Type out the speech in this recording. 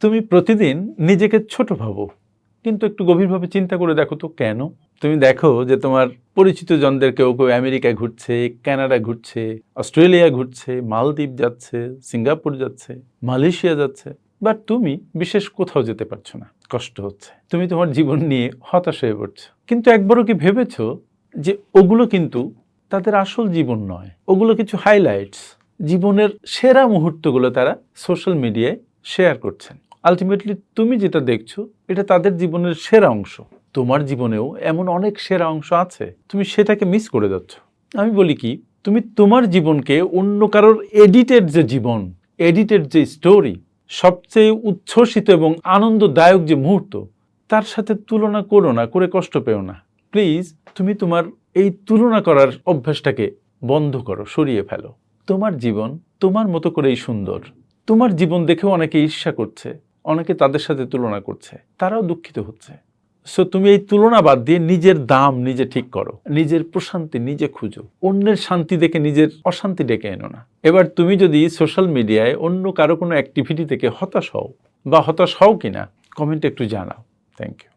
তুমি প্রতিদিন নিজেকে ছোট ভাবো, কিন্তু একটু গভীরভাবে চিন্তা করে দেখো তো কেন? তুমি দেখো যে তোমার পরিচিত জনদের কেউ কেউ আমেরিকায় ঘুরছে, কানাডা ঘুরছে, অস্ট্রেলিয়া ঘুরছে, মালদ্বীপ যাচ্ছে, সিঙ্গাপুর যাচ্ছে, মালয়েশিয়া যাচ্ছে, বাট তুমি বিশেষ কোথাও যেতে পারছো না, কষ্ট হচ্ছে। তুমি তোমার জীবন নিয়ে হতাশ হয়ে পড়ছো। কিন্তু একবারও কি ভেবেছো যে ওগুলো কিন্তু তাদের আসল জীবন নয়, ওগুলো কিছু হাইলাইটস, জীবনের সেরা মুহূর্তগুলো তারা সোশ্যাল মিডিয়ায় শেয়ার করছেন। আলটিমেটলি তুমি যেটা দেখছো এটা তাদের জীবনের সেরা অংশ। তোমার জীবনেও এমন অনেক সেরা অংশ আছে, তুমি সেটাকে মিস করে যাচ্ছ। আমি বলি কি, তুমি তোমার জীবনকে অন্য কারোর এডিটেড যে জীবন, এডিটেড যে স্টোরি, সবচেয়ে উচ্ছ্বসিত এবং আনন্দদায়ক যে মুহূর্ত, তার সাথে তুলনা করো না, করে কষ্ট পেও না। প্লিজ তুমি তোমার এই তুলনা করার অভ্যাসটাকে বন্ধ করো, সরিয়ে ফেলো। তোমার জীবন তোমার মতো করেই সুন্দর। তোমার জীবন দেখেও অনেকে ঈর্ষা করছে, অনেকে তাদের সাথে তুলনা করছে, তারাও দুঃখিত হচ্ছে। সো তুমি এই তুলনা বাদ দিয়ে নিজের দাম নিজে ঠিক করো, নিজের প্রশান্তি নিজে খুঁজো। অন্যের শান্তি দেখে নিজের অশান্তি ডেকে এনো না। এবার তুমি যদি সোশ্যাল মিডিয়ায় অন্য কারো কোনো অ্যাক্টিভিটি থেকে হতাশ হও বা হতাশ হও কিনা, কমেন্টে একটু জানাও। Thank you.